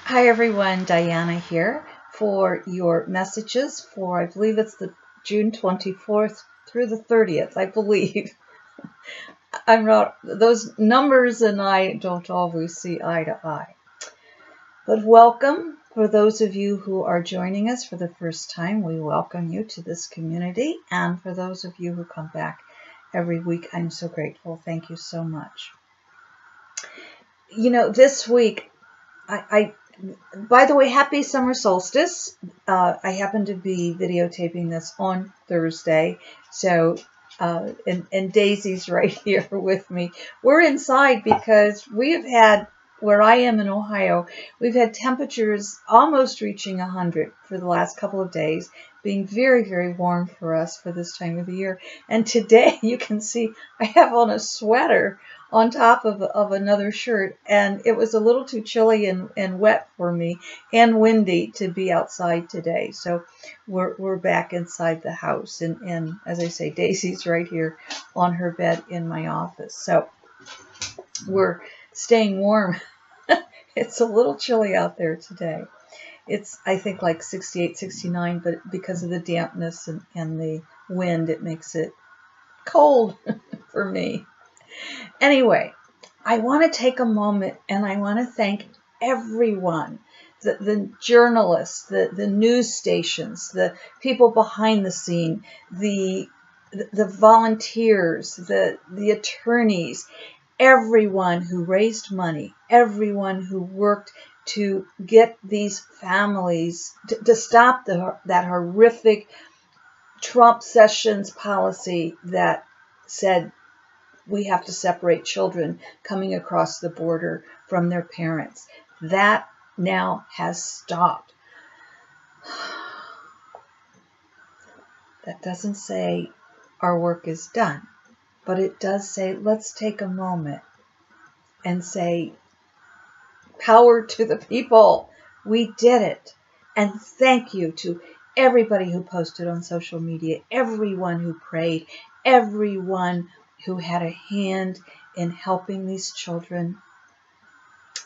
Hi everyone, Diana here for your messages for, I believe it's the June 24th through the 30th, I believe. I'm not, those numbers and I don't always see eye to eye. But welcome for those of you who are joining us for the first time. We welcome you to this community, and for those of you who come back every week, I'm so grateful. Thank you so much. You know, this week, by the way, happy summer solstice. I happen to be videotaping this on Thursday, so and Daisy's right here with me. We're inside because we have had, where I am in Ohio, we've had temperatures almost reaching 100 for the last couple of days, being very, very warm for us for this time of the year. And today, you can see I have on a sweater on top of another shirt, and it was a little too chilly and wet for me and windy to be outside today. So we're back inside the house, and as I say, Daisy's right here on her bed in my office. So we're staying warm. It's a little chilly out there today. It's, I think, like 68, 69, but because of the dampness and the wind, it makes it cold for me. Anyway, I want to take a moment and I want to thank everyone, the journalists, the news stations, the people behind the scene, the volunteers, the attorneys, everyone who raised money, everyone who worked to get these families to stop that horrific Trump Sessions policy that said we have to separate children coming across the border from their parents. That now has stopped. That doesn't say our work is done, but it does say let's take a moment and say power to the people. We did it. And thank you to everybody who posted on social media, everyone who prayed, everyone who had a hand in helping these children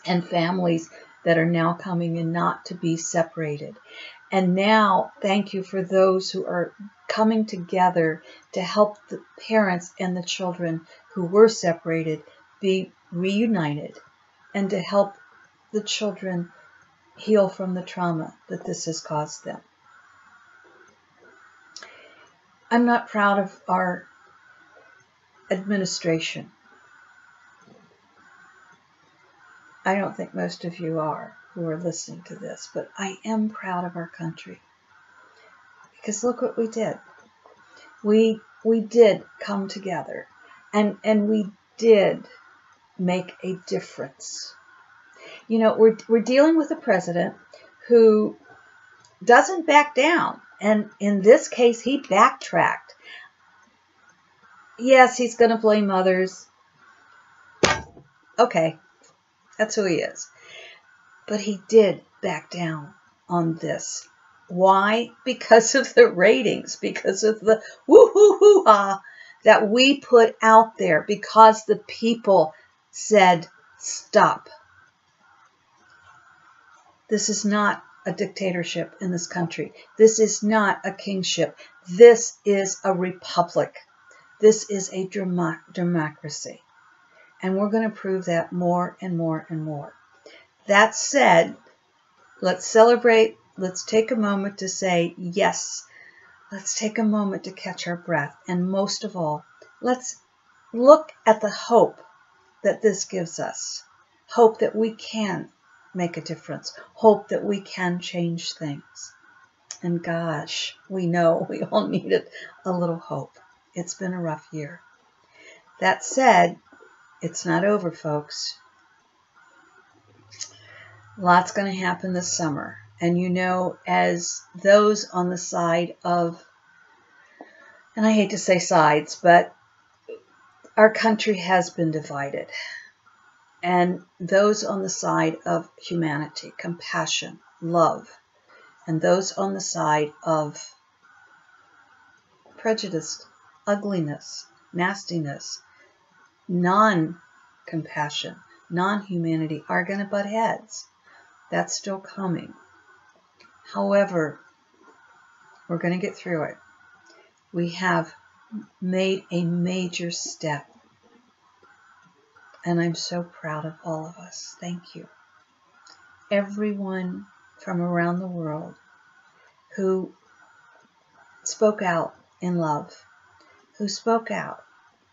and families that are now coming in not to be separated. And now, thank you for those who are coming together to help the parents and the children who were separated be reunited, and to help the children heal from the trauma that this has caused them. I'm not proud of our administration. I don't think most of you are who are listening to this, but I am proud of our country. Because look what we did. We did come together, and we did make a difference. You know, we're dealing with a president who doesn't back down, and in this case, he backtracked. Yes, he's going to blame others. Okay, that's who he is. But he did back down on this. Why? Because of the ratings, because of the woo-hoo-hoo-ha that we put out there, because the people said stop. This is not a dictatorship in this country. This is not a kingship. This is a republic. This is a democracy. And we're going to prove that more and more and more. That said, let's celebrate. Let's take a moment to say, yes, let's take a moment to catch our breath. And most of all, let's look at the hope that this gives us. Hope that we can make a difference. Hope that we can change things. And gosh, we know we all needed a little hope. It's been a rough year. That said, it's not over, folks. Lots going to happen this summer. And you know, as those on the side of, and I hate to say sides, but our country has been divided. And those on the side of humanity, compassion, love, and those on the side of prejudice, ugliness, nastiness, non-compassion, non-humanity are going to butt heads. That's still coming. However, we're going to get through it. We have made a major step. And I'm so proud of all of us. Thank you. Everyone from around the world who spoke out in love, who spoke out,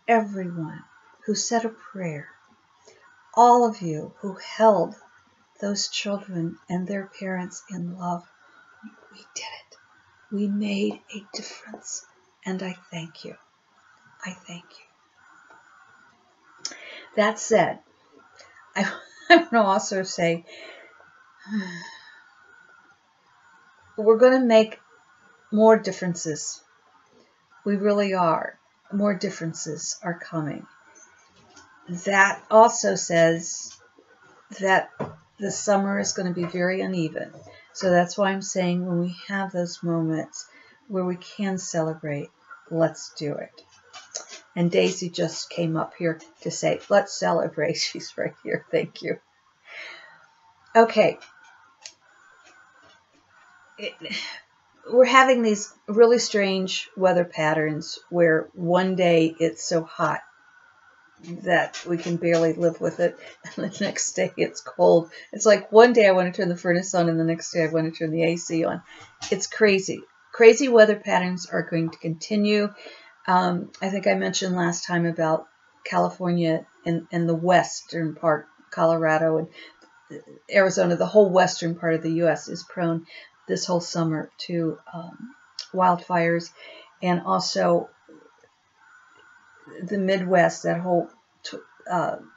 everyone who said a prayer, all of you who held those children and their parents in love, we did it. We made a difference. And I thank you. I thank you. That said, I want to also say, we're going to make more differences. We really are. More differences are coming. That also says that the summer is going to be very uneven. So that's why I'm saying when we have those moments where we can celebrate, let's do it. And Daisy just came up here to say, let's celebrate. She's right here. Thank you. Okay. We're having these really strange weather patterns where one day it's so hot that we can barely live with it, and the next day it's cold. It's like one day I want to turn the furnace on, and the next day I want to turn the AC on. It's crazy. Crazy weather patterns are going to continue. I think I mentioned last time about California and the western part, Colorado and Arizona, the whole western part of the U.S. is prone this whole summer to wildfires, and also the Midwest, that whole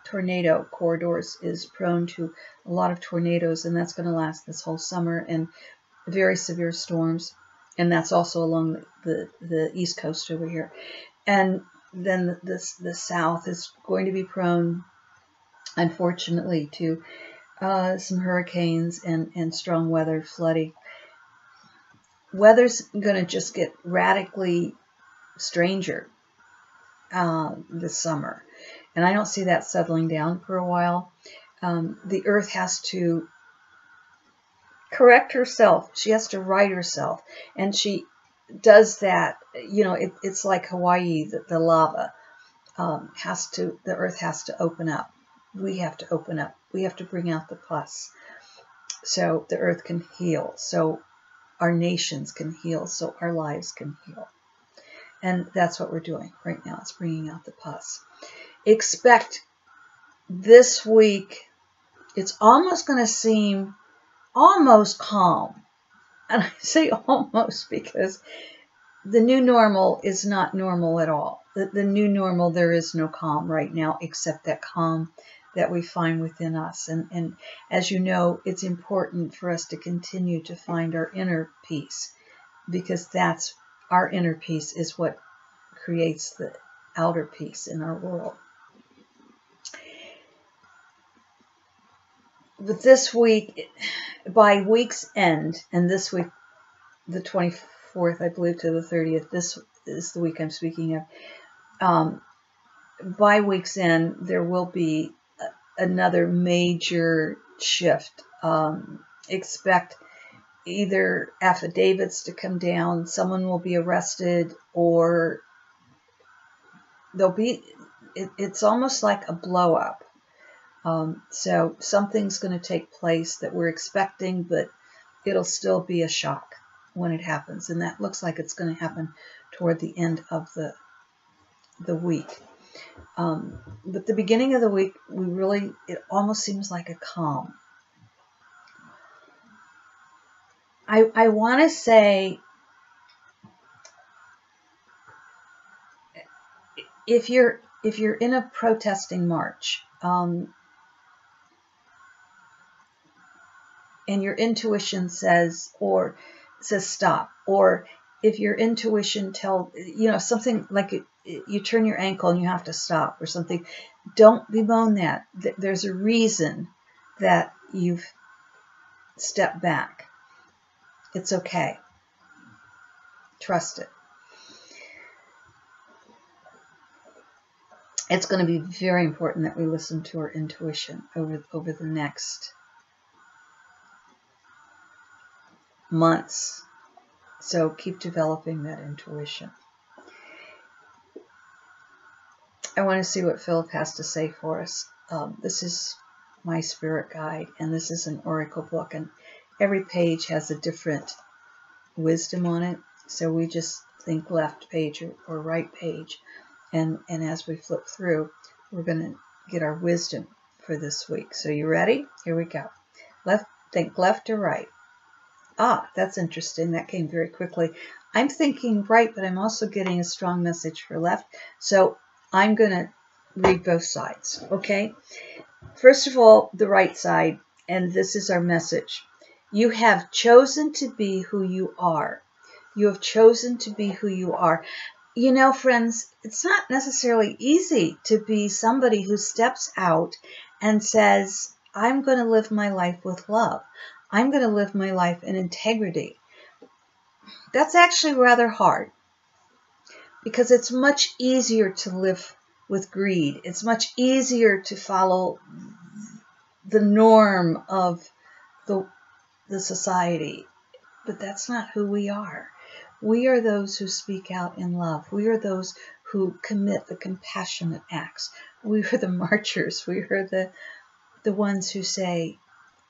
tornado corridors is prone to a lot of tornadoes, and that's going to last this whole summer, and very severe storms, and that's also along the East Coast over here. And then the South is going to be prone, unfortunately, to some hurricanes and strong weather, flooding. Weather's going to just get radically stranger this summer. And I don't see that settling down for a while. The earth has to correct herself. She has to right herself. And she does that, you know, it's like Hawaii, the lava the earth has to open up. We have to open up. We have to bring out the pus so the earth can heal, so our nations can heal, so our lives can heal. And that's what we're doing right now. It's bringing out the pus. Expect this week, it's almost going to seem almost calm. And I say almost because the new normal is not normal at all. The new normal, there is no calm right now except that calm that we find within us. And as you know, it's important for us to continue to find our inner peace, because that's our inner peace is what creates the outer peace in our world. But this week, by week's end, and this week, the 24th, I believe, to the 30th, this is the week I'm speaking of. By week's end, there will be another major shift. Expect either affidavits to come down, someone will be arrested, or there'll be, it's almost like a blow up. So something's going to take place that we're expecting, but it'll still be a shock when it happens. And that looks like it's going to happen toward the end of the week. But the beginning of the week, it almost seems like a calm. I want to say, if you're in a protesting march, and your intuition says stop, or if your intuition something like you turn your ankle and you have to stop or something, don't bemoan that. There's a reason that you've stepped back. It's okay. Trust it. It's going to be very important that we listen to our intuition over the next months. So keep developing that intuition. I want to see what Philip has to say for us. This is my spirit guide, and this is an oracle book, and every page has a different wisdom on it. So we just think left page or right page, and as we flip through, we're going to get our wisdom for this week. So you ready? Here we go. Think left or right. Ah, that's interesting. That came very quickly. I'm thinking right, but I'm also getting a strong message for left. So I'm going to read both sides, okay? First of all, the right side, and this is our message. You have chosen to be who you are. You have chosen to be who you are. You know, friends, it's not necessarily easy to be somebody who steps out and says, I'm going to live my life with love. I'm going to live my life in integrity. That's actually rather hard because it's much easier to live with greed. It's much easier to follow the norm of the society. But that's not who we are. We are those who speak out in love. We are those who commit the compassionate acts. We are the marchers. We are the ones who say,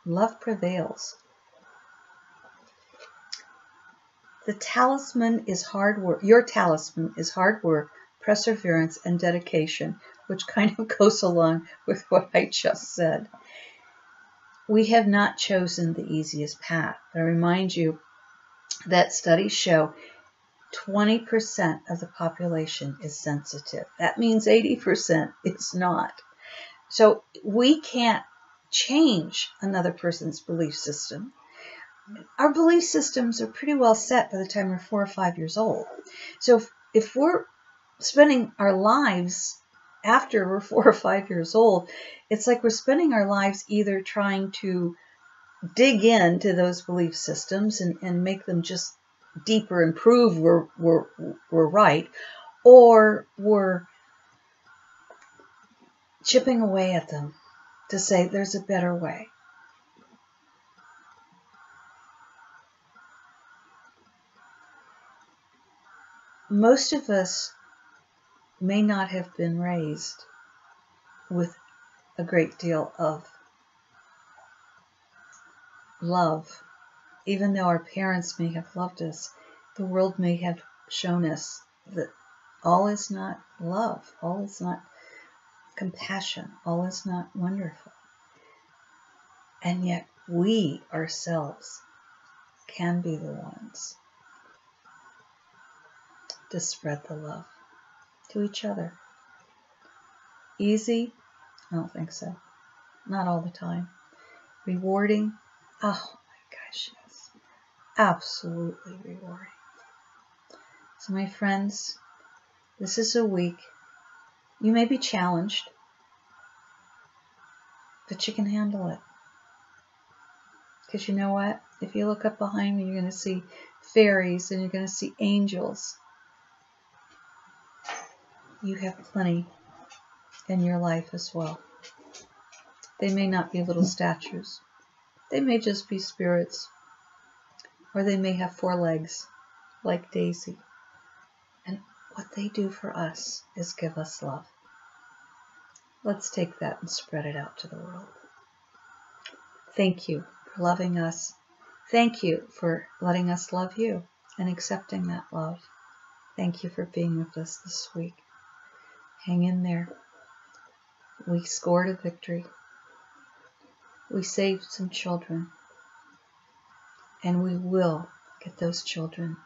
love prevails. The talisman is hard work. Your talisman is hard work, perseverance, and dedication, which kind of goes along with what I just said. We have not chosen the easiest path. I remind you that studies show 20% of the population is sensitive. That means 80% is not. So we can't change another person's belief system. Our belief systems are pretty well set by the time we're 4 or 5 years old. So if we're spending our lives after we're 4 or 5 years old, it's like we're spending our lives either trying to dig into those belief systems and make them just deeper and prove we're right, or we're chipping away at them to say there's a better way. Most of us may not have been raised with a great deal of love. Even though our parents may have loved us, the world may have shown us that all is not love, all is not compassion, all is not wonderful. And yet we ourselves can be the ones to spread the love to each other. Easy? I don't think so. Not all the time. Rewarding? Oh my gosh, yes. Absolutely rewarding. So my friends, this is a week. You may be challenged, but you can handle it. Because you know what? If you look up behind me, you're going to see fairies and you're going to see angels. You have plenty in your life as well. They may not be little statues. They may just be spirits. Or they may have 4 legs, like Daisy. And what they do for us is give us love. Let's take that and spread it out to the world. Thank you for loving us. Thank you for letting us love you and accepting that love. Thank you for being with us this week. Hang in there. We scored a victory. We saved some children. And we will get those children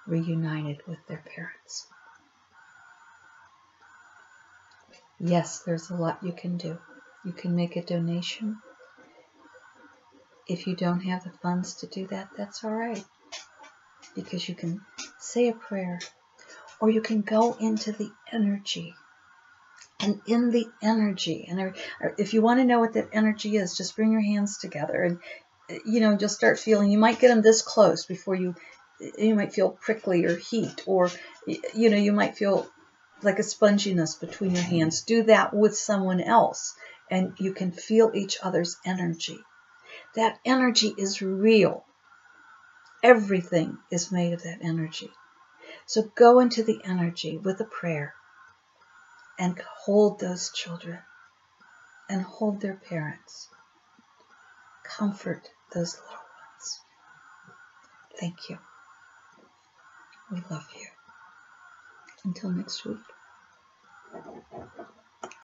reunited with their parents. Yes, there's a lot you can do. You can make a donation. If you don't have the funds to do that, that's all right. Because you can say a prayer, or you can go into the energy. And in the energy, and if you want to know what that energy is, just bring your hands together and, just start feeling. You might get them this close before you might feel prickly or heat, or, you might feel like a sponginess between your hands. Do that with someone else, and you can feel each other's energy. That energy is real. Everything is made of that energy. So go into the energy with a prayer and hold those children and hold their parents. Comfort those little ones. Thank you. We love you. Until next week.